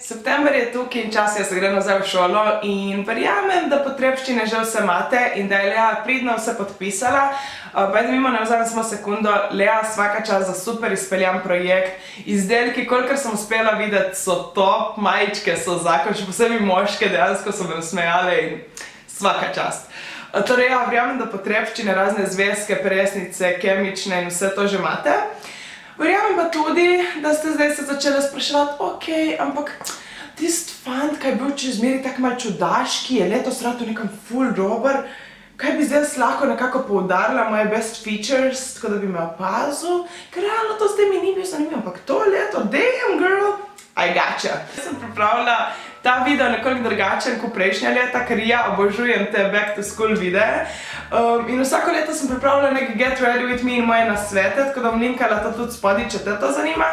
September je tukaj in čas je, da se gre nazaj v šolo in verjamem, da potrebščine že vse imate in da je Lea pridno vse podpisala. Bajde mimo, ne vzamem samo sekundo, Lea svaka čas za super izpeljan projekt. Izdelki, kolikor sem uspela videti, so top, majičke so zakon, še posebej moške, dejansko so me usmejale in svaka čast. Torej ja, verjamem, da potrebščine, razne zvezke, presnice, kemične in vse to že imate. Verjamem pa tudi, da ste zdaj se začeli spraševati, ok, ampak tist fant, kaj je bil čezmeri tak mal čudaški, je letos rad v nekam full dober, kaj bi zdaj lahko nekako poudarila moje best features, tako da bi me opazil, ker realno to zdaj mi ni bil zanimiv, ampak to leto, damn girl, I gotcha. Sem pripravila ta video nekoliko drugačen kot prejšnja leta, ker ja obožujem te back to school videe. In vsako leto sem pripravila nek get ready with me in moje nasvete, tako da bom linkala to tudi spodaj, če te to zanima.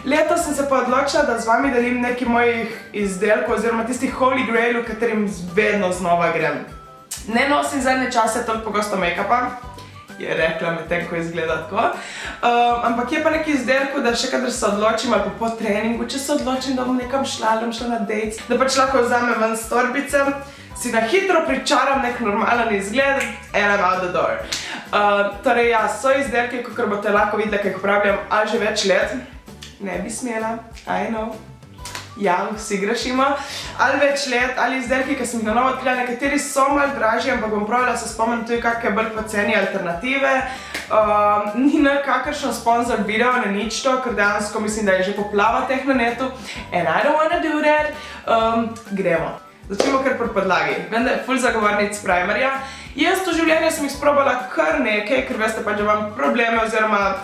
Letos sem se pa odločila, da z vami delim nekaj mojih izdelkov oziroma tistih holy grail, v katerim vedno znova grem. Ne nosim zadnje čase toliko pogosto make-upa, je rekla medtem, ko izgleda tako. Ampak je pa nekaj izdelkov, da še kadar se odločim ali pa po treningu, če se odločim, da bom nekam šla, da bom šla na dates, da pač lahko vzamem ven s torbice, si na hitro pričaram nek normalen izgled and I'm out the door. Torej ja, so izdelki, kakor boste lahko videli, kaj jih uporabljam, ali že več let. Ne bi smela, I know. Ja, vsi grešimo. Ali več let, ali izdelki, ki sem jih na novo odkrila, nekateri so malo dražji, ampak bom pravila se spomnim tudi kakšne bolj poceni alternative. Ni nekakšen sponzor video, ne nič to, ker dejansko mislim, da je že poplava teh na netu. And I don't wanna do that. Gremo. Začnimo kar pri podlagi. Vem, da je ful zagovornic primerja. Jaz v življenju sem jih sprobala kar nekaj, ker veste pa, da imam probleme oziroma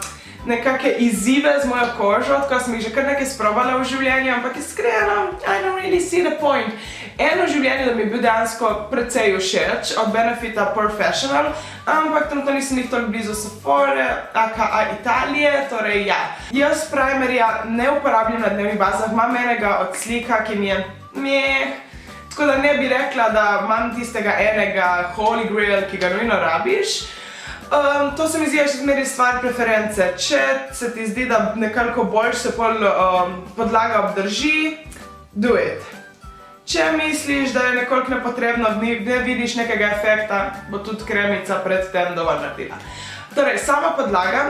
nekake izzive z mojo kožo, tako sem jih že kar nekaj sprobala v življenju, ampak iskreno, I don't really see the point. Eno življenje, da mi je bil dejansko precej všeč, od Benefita Professional, ampak trenutno nisem jih toliko blizu Sephore, aka Italije, torej ja. Jaz primerja ne uporabljam na dnevnih bazah, imam enega od slika, ki mi je meh, tako da ne bi rekla, da imam tistega enega holy grail, ki ga nujno rabiš. To se mi zdi še zmeri stvar preference. Če se ti zdi, da nekako boljš se podlaga obdrži, do it. Če misliš, da je nekoliko nepotrebno, ne vidiš nekega efekta, bo tudi kremica pred tem dovolj naredila. Torej, sama podlaga,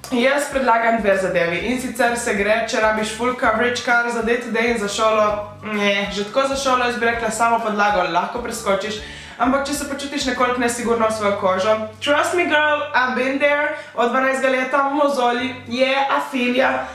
jaz predlagam dve zadevi in sicer se gre, če rabiš full coverage, kar za day to day in za šolo, ne, že tako za šolo jaz bi rekla samo podlago, lahko preskočiš. Ampak če se počutiš nekoliko nesigurno v svojo kožo, trust me girl, I've been there, od 12 leta, mozoli, afilia.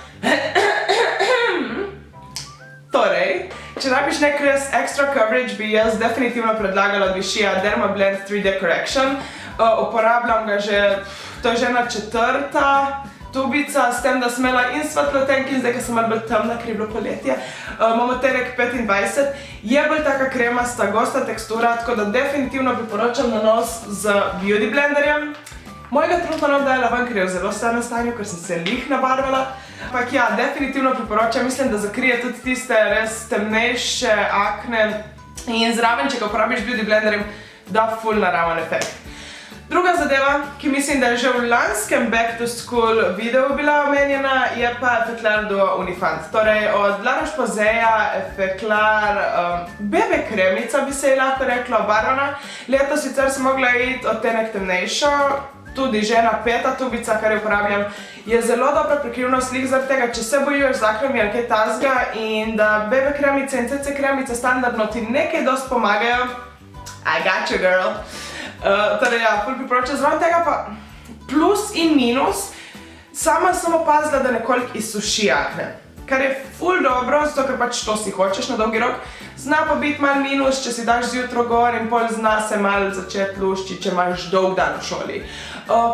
Torej, če rabiš nek res extra coverage, bi jaz definitivno predlagala od Vichy Dermablend 3D Correction. Uporabljam ga že, to je že ena 4. tubica, s tem, da sem imela in svetlotenki, zdaj, ker sem malo bolj temna, ker je bilo poletje. Imamo Terek 25, je bolj taka kremasta, gosta tekstura, tako da definitivno priporočam na nos z beauty blenderjem. Mojega trenutno nam dajala ven, ker je v zelo starem stanju, ker sem se lih nabarvala. Ampak ja, definitivno priporočam, mislim, da zakrije tudi tiste res temnejše akne in zraven, če ga uporabiš beauty blenderjem, da ful naraven efekt. Druga zadeva, ki mislim, da je že v lanskem Back to School videu bila omenjena, je pa Effeclar Duo Unifant. Torej, od La Roche-Posaisa Effeclar BB kremica, bi se ji lahko rekla, obarvana. Letos sicer sem mogla iti odtenek temnejšo, tudi že ena 5. tubica, kar jo uporabljam, je zelo dobra prekrivnost slik zaradi tega, če se bojiš z aknami ali kaj tazga in da BB kremice in CC kremice standardno ti nekaj dosti pomagajo. I got you, girl. Torej ja, ful priporočam, zraven tega pa plus in minus, sama sem opazila, da nekoliko izsuši akne. Kar je ful dobro, zato ker pač to si hočeš na dolgi rok. Zna pa biti malo minus, če si daš zjutro gor in pol zna se malo začeti luščiti, če imaš dolg dan v šoli.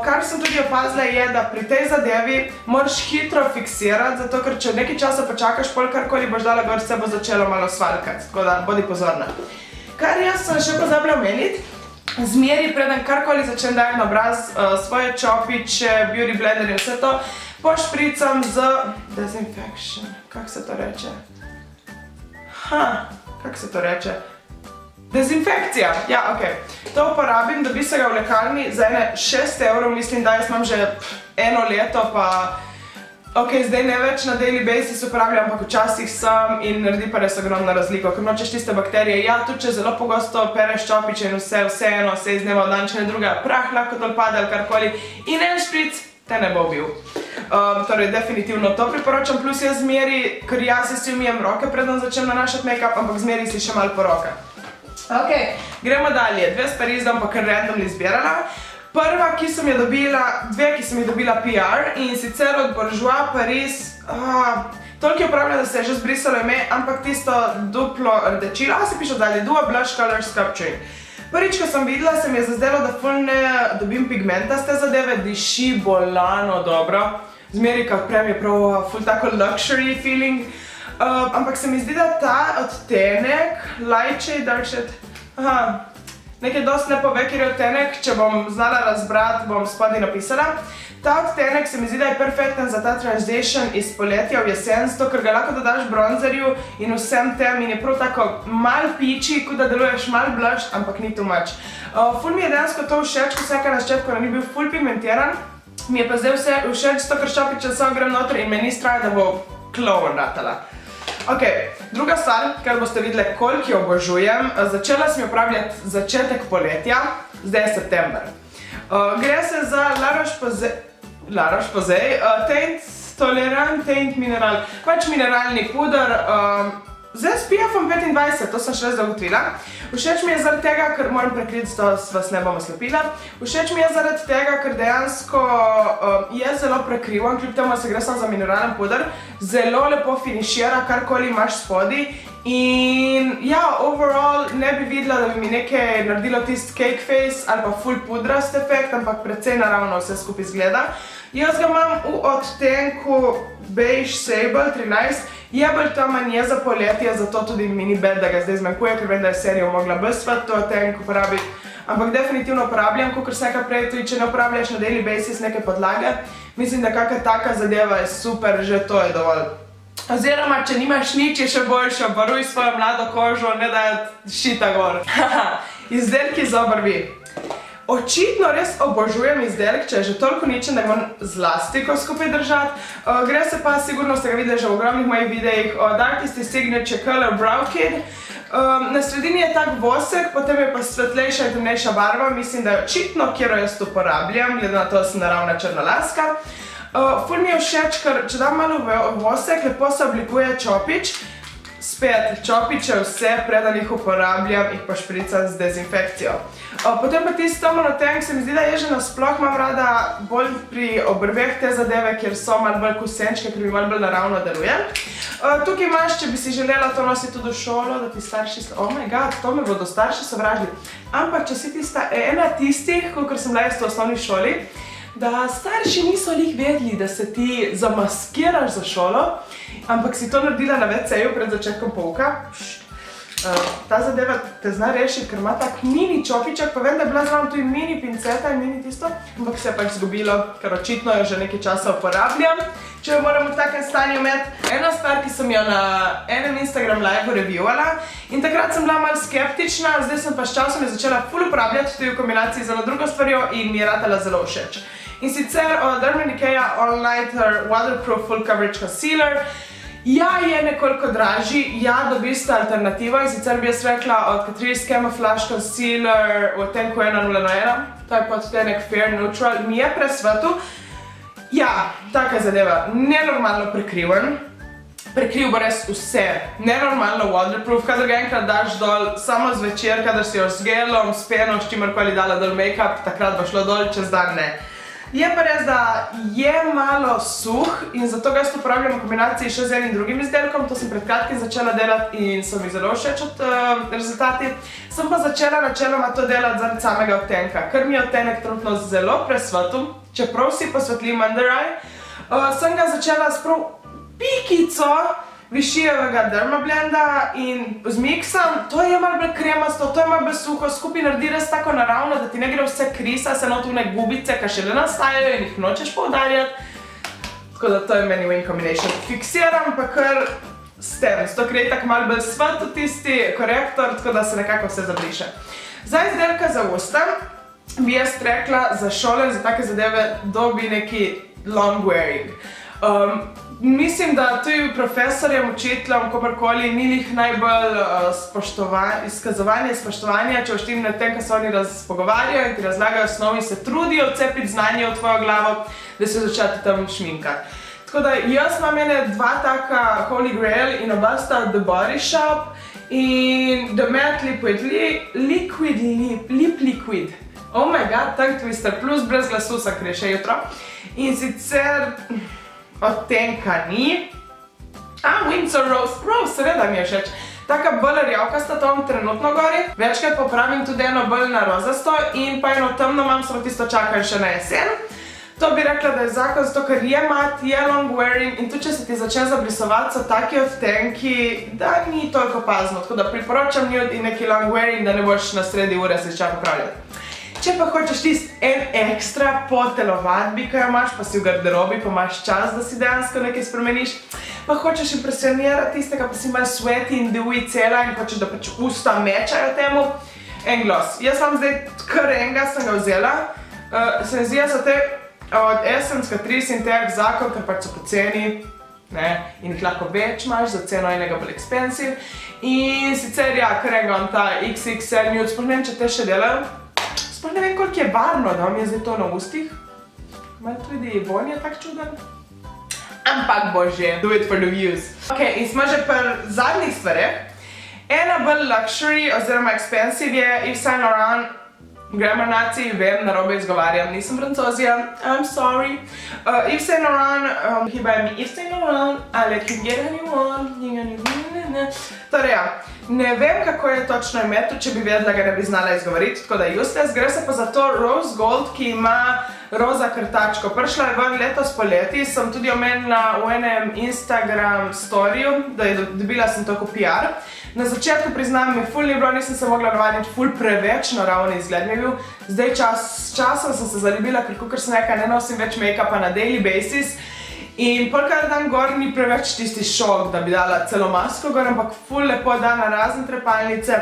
Kar sem tudi opazila je, da pri tej zadevi moraš hitro fiksirati, zato ker če nekaj časa počakaš, pol karkoli boš dala gor, se bo začelo malo svalkati, tako da bodi pozorna. Kar jaz sem še pozabila omeniti, zmeri preden karkoli začnem dajati na obraz svoje čopiče, beauty blender in vse to, pošpricam z dezinfection. Kako se to reče? Kako se to reče? Dezinfekcija. Ja, okej. To uporabim, dobi se ga v lekarni za ene 6 €, mislim, da jaz imam že eno leto, pa Ok, zdaj ne več na daily basis uporabljam, ampak včasih sem in naredi pa res ogromno razliko, ker nočeš tiste bakterije. Ja, tudi če zelo pogosto pereš čopiče in vseeno se iz dneva v dan, če ne druga prah lahko dol pade ali karkoli in en špric te ne bo bil. Torej, definitivno to priporočam, plus jaz zmeri, ker jaz si umijem roke, predno začnem nanašati make-up, ampak zmeri si še malo po rokah. Ok, gremo dalje. Dve stvari zdaj pa kar randomly zbirala. Prva, ki sem jo dobila, dve, ki sem jo dobila PR in sicer od Bourjois Paris, toliko je uporabljala, da se je že zbrisalo ime, ampak tisto duplo rdečilo, si piše dalje, Duo Blush Color Sculpturing. Prvič, ko sem videla, se mi je zazdelo, da ful ne dobim pigmenta z te zadeve, diši bolano dobro, zmeri, ko odprem je prav ful tako luxury feeling, ampak se mi zdi, da ta odtenek, light shade, dark shade, nekaj dosti ne pove, kjer je odtenek, če bom znala razbrati, bom spodaj napisala. Ta odtenek se mi zdi, da je perfekten za ta transition iz poletja v jesen, zato ker ga lahko dodaš bronzerju in vsem tem in je prav tako mal piči, kot da deluješ mal blush, ampak ni too much. Ful mi je dejansko to všeč, ko vsaka na začetku ni bil ful pigmentiran, mi je pa zdaj vse všeč, zato ker ščopiče samo grem noter in me ni strah, da bo klovn ratala. Ok, druga stvar, kar boste videli, koliko jo obožujem, začela sem jo uporabljati začetek poletja, zdaj je september. Gre se za La Roche-Posay Teint Tolerant Teint Mineral, pač mineralni puder, z SPF-om 25, to sem še res zagotovila. Všeč mi je zaradi tega, ker moram prekriti, zato vas ne bom oslepila. Všeč mi je zaradi tega, ker dejansko je zelo prekrivan, kljub temu se gre samo za mineralen puder. Zelo lepo finišira, karkoli imaš spodaj. In ja, overall ne bi videla, da bi mi nekaj naredilo tist cake face ali pa full pudrast efekt, ampak precej naravno vse skupaj izgleda. Jaz ga imam v odtenku Beige Sable 13. Je bolj tamen, je za poletje, zato tudi mi ni bed, da ga zdaj zmanjkuje, ker vem, da je serijo mogla bolj svet to odtenek uporabiti. Ampak definitivno uporabljam, kakor vsega prej, tudi če ne uporabljaš na daily basis neke podlage. Mislim, da kakšna taka zadeva je super, že to je dovolj. Oziroma, če nimaš nič, je še boljše, obaruj svojo mlado kožo, ne da je šita gor. Izdelki za obrvi. Očitno res obožujem izdelek, če je že toliko ničen, da ga imam zlastiko skupaj držati. Gre se pa, sigurno ste ga videli že v ogromnih mojih videih, od Artistic Signature Color Brow Kit. Na sredini je tak vosek, potem je pa svetlejša in temnejša barva. Mislim, da je očitno, kjer jo jaz uporabljam, glede na to, da sem naravna črnolaska. Ful mi je všeč, ker če dam malo vosek, lepo se oblikuje čopič. Spet, čopiče vse, preden jih uporabljam, jih pa špricam z dezinfekcijo. Potem pa tisti tomen odtenek se mi zdi, da je že nasploh imam rada bolj pri obrveh te zadeve, kjer so malo bolj kusenčke, ker mi malo bolj naravno deluje. Tukaj imaš, če bi si želela to nositi tudi v šolo, da ti starši... Oh my god, to me bodo starši sovražili. Ampak, če si tista ena tistih, kakor sem bila jaz v osnovni šoli, da starši niso lih vedeli, da se ti zamaskiraš za šolo, ampak si to naredila na WC-ju pred začetkom pouka. Ta zadeva te zna rešiti, ker ima tak mini čopiček, pa vem, da je bila zraven tudi mini pinceta in mini tisto, ampak se je pač zgubilo, ker očitno jo že nekaj časa uporabljam, če jo moram v takem stanju imeti. Ena stvar, ki sem jo na enem Instagram live-u reviewala in takrat sem bila malo skeptična, zdaj sem pa s časom jo začela ful uporabljati tudi v kombinaciji z eno drugo stvarjo in mi je ratala zelo všeč. In sicer od Urban Decay All Nighter Waterproof Full Coverage Concealer. Ja, je nekoliko dražji, ja, dobi ste alternativo in sicer bi jaz rekla od Catrice Camouflage Concealer v odtenku 101, to je podtenek Fair Neutral, mi je presvetu. Ja, taka zadeva, nenormalno prekriven, prekril bo res vse, nenormalno waterproof, kadar ga enkrat daš dol, samo zvečer, kadar si jo z gelom, s penom, s čimerkoli dala dol make-up, takrat bo šlo dol, čez dan ne. Je pa res, da je malo suh in zato ga jaz uporabljam v kombinaciji še z enim drugim izdelkom. To sem pred kratkim začela delati in so mi zelo všeč rezultati. Sem pa začela načeloma to delati zaradi samega odtenka, ker mi je odtenek trenutno zelo presvetu, čeprav si posvetlim under eye. Sem ga začela s prav pikico Vichyjevega Dermablenda in zmiksam, to je malo bolj kremasto, to je malo bolj suho, skupaj naredi res tako naravno, da ti ne gre vse krisa, se notune gubice, ki šele nastajajo in jih nočeš poudarjati. Tako da to je meni win combination. Fiksiram pa kar s tem, zato ker je tako malo bolj svet tisti korektor, tako da se nekako vse zabriše. Za izdelka za usta bi jaz rekla za šole in za take zadeve dobi neki long wearing. Mislim, da tudi profesorjem, učiteljem, kogarkoli, ni njih najbolj izkazovanje spoštovanja, če oštim na tem, ko se oni pogovarjajo in ti razlagajo osnovi, se trudijo vcepiti znanje v tvojo glavo, da se začeti tam šminkati. Tako da jaz imam dva taka Holy Grail in oba sta The Body Shop in The Matte Liquid Lip Liquid. Oh my god, tongue twister, plus brez glasu sem kre še jutro. In sicer odtenka ni. Windsor Rose. Rose, seveda mi je všeč. Taka bolj rjavkasta, to imam trenutno gori. Večkrat popravim tudi eno bolj na rozasto in pa eno temno imam, samo tisto čakam še na jesen. To bi rekla, da je zakon, zato ker je mat, je long wearing in tudi če se ti začne zabrisovati, so taki odtenki, da ni toliko opazno. Tako da priporočam nude in neki long wearing, da ne boš na sredi ure se začela popravljati. Če pa hočeš tisti en ekstra po telovadbi, ki jo imaš, pa si v garderobi, pa imaš čas, da si dejansko nekaj spremeniš, pa hočeš impresionirati tistega, pa si malo sweaty in dewy cela in hočeš, da pač usta mečajo temu, en gloss. Jaz vam zdaj kar enega sem ga vzela. Se mi zdi, da so te od Essence Catrice in teh zakon, ker pač so poceni in jih lahko več imaš, za ceno enega bolj expensive. In sicer, ja, kar enega on ta XXL nude, sploh ne vem, če te še delajo. Sploh ne vem, koliko je varno, da vam je zdaj to na ustih. Malo tudi vonj je tak čuden. Ampak bože, do it for the views. Ok, in smo že pri zadnjih stvareh. Ena bolj luxury oziroma expensive je Yves Saint Laurent. Grammar naci, vem, narobe izgovarjam, nisem francozija, I'm sorry. Yves Saint Laurent, he buy me Yves Saint Laurent, I let you get anyone, Torej ja, ne vem, kako je točno ime tu, če bi vedela, ga ne bi znala izgovoriti, tako da useless. Gre se pa za to Rose Gold, ki ima roza krtačko. Prišla je ven letos poleti, sem tudi omenila v enem Instagram storiju, da je dobila sem to kot PR. Na začetku priznam, mi ful ni bilo, nisem se mogla navaditi, ful preveč naravni izgled mi je bil. Zdaj časom sem se zaljubila, ker sem nekaj ne nosim več make-upa na daily basis. In polkrat dan gor ni preveč tisti šok, da bi dala celo masko gor, ampak ful lepo da na razne trepalnice.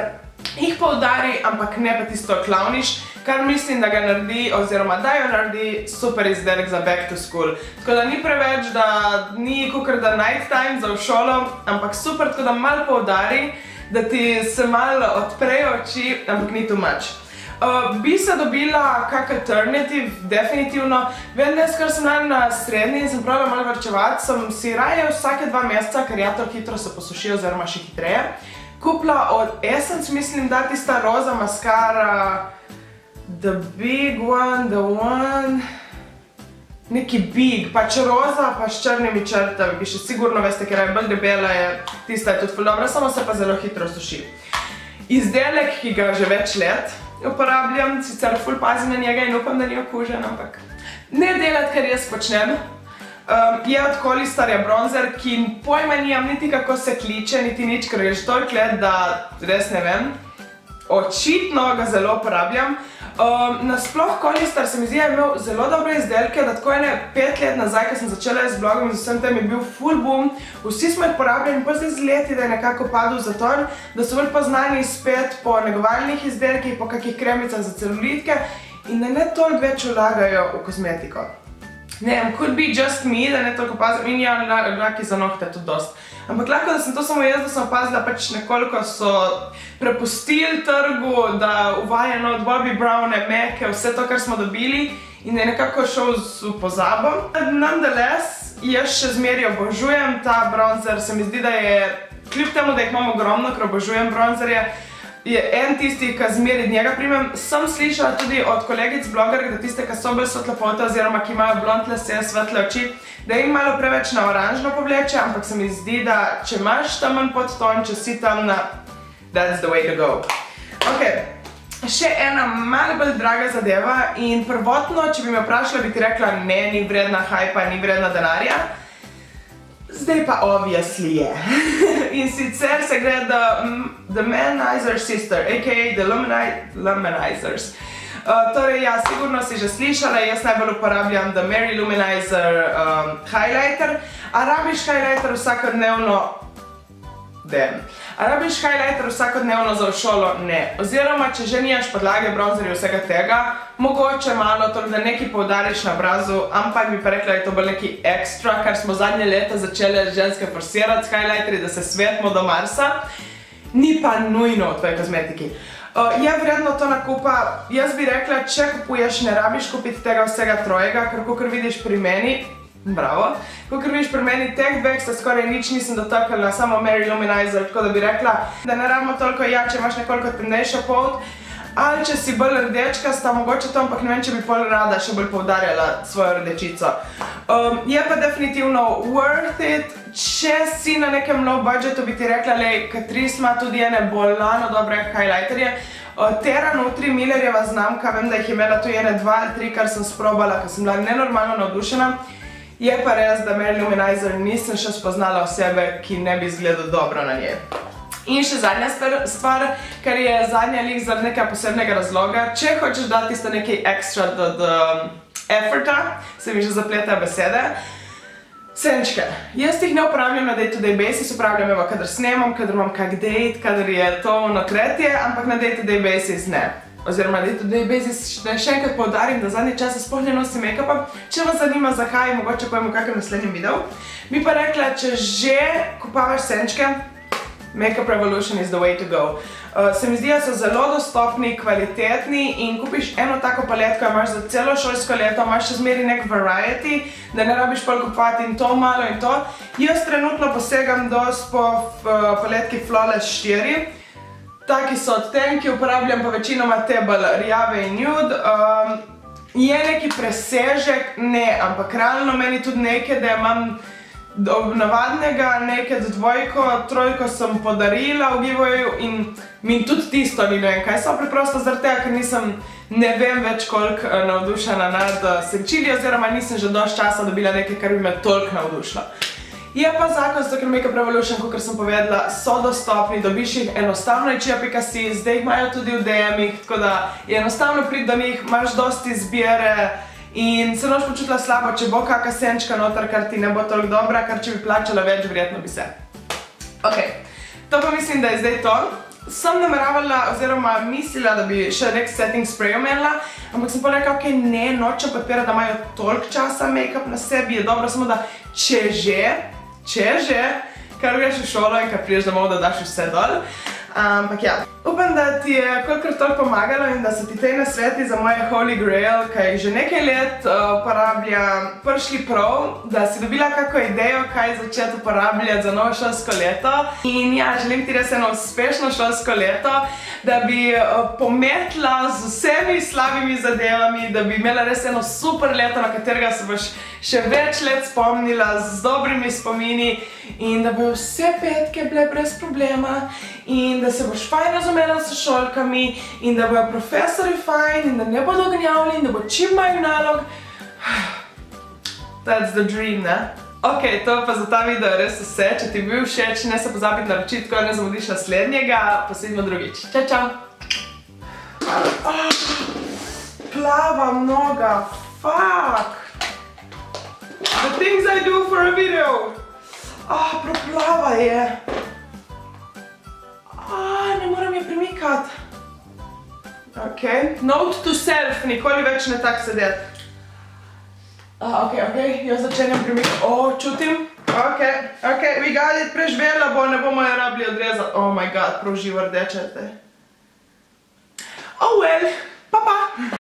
Jih poudari, ampak ne pa tisto klavniš, kar mislim, da ga naredi, oziroma da jo naredi super izdelek za back to school. Tako da ni preveč, da ni kakor da night time za v šolo, ampak super, tako da malo poudari, da ti se malo odprejo oči, ampak ni too much. Bi se dobila kak alternative, definitivno. Vem, da ker sem na srednji in sem pravila malo varčevati, sem si raje vsake 2 meseca, ker ja to hitro se posuši oziroma še hitreje, kupila od Essence, mislim, da tista roza maskara, the big one, the one, neki big, pač roza, pa s črnimi črtami, ki še sigurno veste, ker je bolj debela, tista je tudi ful dobra, samo se pa zelo hitro suši. Izdelek, ki ga že več let uporabljam, sicer ful pazim na njega in upam, da ni okužen, ampak ne delati, kar jaz počnem. Je od Kolistarja bronzer, ki pojma nijam niti kako se kliče, niti nič, ker je že toliko let, da res ne vem. Očitno ga zelo uporabljam. Nasploh Kolistar se mi zdi, da je imel zelo dobre izdelke, da tako 5 let nazaj, ko sem začela z blogom in z vsem tem je bil full boom. Vsi smo jih porabljali in pa zdaj z leti, da je nekako padel zaton, da so bolj poznani spet po negovalnih izdelkih, po kakih kremicah za celulitke in da ne toliko več vlagajo v kozmetiko. Ne vem, could be just me, da ne toliko opazim in ja, laki za nohte tudi dost. Ampak lahko, da sem to samo jaz, da sem opazila, pač nekoliko so prepustili trgu, da uvajajo od Bobbi Browne, Meke, vse to, kar smo dobili in je nekako šel v pozabo. Nonetheless, jaz še zmeraj obožujem ta bronzer, se mi zdi, da je, kljub temu, da jih imam ogromno, ker obožujem bronzerje, je en tisti, ki zmeraj njega primem. Sem slišala tudi od kolegic blogerk, da tiste, ki so bolj svetlopote oziroma ki imajo blond lase, svetle oči, da jim malo preveč na oranžno povleče, ampak se mi zdi, da če imaš temen podton, če si temna, that's the way to go. Ok, še ena malo bolj draga zadeva in prvotno, če bi me vprašala, bi ti rekla, ne, ni vredna hypa, ni vredna denarja. Zdaj pa obviously je. In sicer se gre The Luminizer Sister, a.k.a. The Luminizers. Torej, ja, sigurno si že slišala, jaz najbolj uporabljam The Mary Luminizer Highlighter. A rabiš highlighter vsakodnevno? Dan. A rabiš highlighter vsakodnevno za v šolo? Ne. Oziroma, če že nimaš podlage, bronzerja, vsega tega, mogoče malo to, da nekaj poudariš na obrazu, ampak bi pa rekla, da je to bolj neki ekstra, kar smo zadnje leta začele ženske forsirati s highlighteri, da se svetimo do Marsa. Ni pa nujno v tvoji kozmetiki. Je vredno to nakupa. Jaz bi rekla, če kupuješ, ne rabiš kupiti tega vsega trojega, ker kakor vidiš pri meni, bravo, kakor vidiš pri meni teh dveh se skoraj nič nisem dotaknila, samo Mary Luminizer, tako da bi rekla, da ne rabimo toliko, ja, če imaš nekoliko temnejšo polt, ali če si bolj rdečkasta, mogoče to, ampak ne vem, če bi pol rada še bolj poudarjala svojo rdečico. Je pa definitivno worth it, če si na nekem low budgetu, bi ti rekla, lej, Catrice ima tudi ene bolano dobre highlighterje. Terra Nutri, Millerjeva znamka, vem, da jih je imela tu ene 2 ali 3, kar sem sprobala, ker sem bila nenormalno navdušena. Je pa res, da Mary Luminizer nisem še spoznala osebe, ki ne bi izgledal dobro na njej. In še zadnja stvar, kar je zadnja lik zaradi nekaj posebnega razloga, če hočeš dati tisto nekaj ekstra do efforta, se mi že zapletajo besede, senčke. Jaz jih ne uporabljam na day-to-day basis, uporabljam evo, kadar snemam, kadar imam kak date, kadar je to ono tretje, ampak na day-to-day basis ne. Oziroma, day-to-day basis še enkrat poudarim, da zadnje čase sploh ne nosim make-upa. Če vas zanima zakaj, mogoče povem v kakem naslednjem videu. Bi pa rekla, če že kupavaš senčke, Makeup Revolution is the way to go. Se mi zdi, da so zelo dostopni, kvalitetni in kupiš eno tako paletko, imaš za celo šolsko leto, imaš še zmeri nek variety, da ne rabiš pol kupovati in to malo in to. Jaz trenutno posegam dosti po paletki Flawless 4. Taki so odtenki, uporabljam pa večinoma te bolj rjave in nude. Je neki presežek? Ne, ampak realno meni tudi nekaj, da imam navadnega, nekaj dvojko, trojko sem podarila v giveawayu in mi tudi tisto ni vem kaj so, preprosto zaradi tega, ker nisem ne vem več koliko navdušena nad senčili, oziroma nisem že dosti časa dobila nekaj, kar bi me toliko navdušila. Je pa zakon, zato ker Makeup Revolution, kakor sem povedala, so dostopni, dobiš jih enostavno ičija.si, zdaj jih imajo tudi v DM-ih, tako da je enostavno priti do njih, imaš dosti izbire in se noč počutila slabo, če bo kakšna senčka noter, kar ti ne bo toliko dobra, kar če bi plačala več, verjetno bi se. Ok, to pa mislim, da je zdaj to. Sem nameravala, oziroma mislila, da bi še nek setting spray omenila, ampak sem pa rekla, ok, ne, nočem podpirati, da imajo toliko časa make-up na sebi, je dobro samo, da če že, kar greš v šolo in kar priješ domov, da daš vse dol. Ampak ja, upam, da ti je kolikor toliko pomagalo in da so ti tej nasveti za moje Holy Grail, kaj jih že nekaj let uporabljam, prišli prav, da si dobila kako idejo, kaj začeti uporabljati za novo šolsko leto. In ja, želim ti res eno uspešno šolsko leto, da bi pometla z vsemi slabimi zadevami, da bi imela res eno super leto, na katerega se boš še več let spomnila z dobrimi spomini in da bojo vse petke bile brez problema in da se boš fajn razumela s šolkami in da bojo profesori fajn in da ne bodo gnjavili in da bo čim manj nalog. That's the dream, ne? Ok, to pa za ta video res vse. Če ti je bil všeč, ne se pozabi naročiti, ko ne zamudiš naslednjega. Pa se vidimo drugič. Čau, čau! Plava noga, fuck! The things I do for a video! Proplava je! Ne moram je premikati. Ok, note to self, nikoli več ne tak sedeti. Ok, jaz začenjam premikati. Čutim. Ok, we got it, preživela bo, ne bomo je rabili odrezati. Oh my god, prav živo rdeče zdaj. Oh well, pa pa!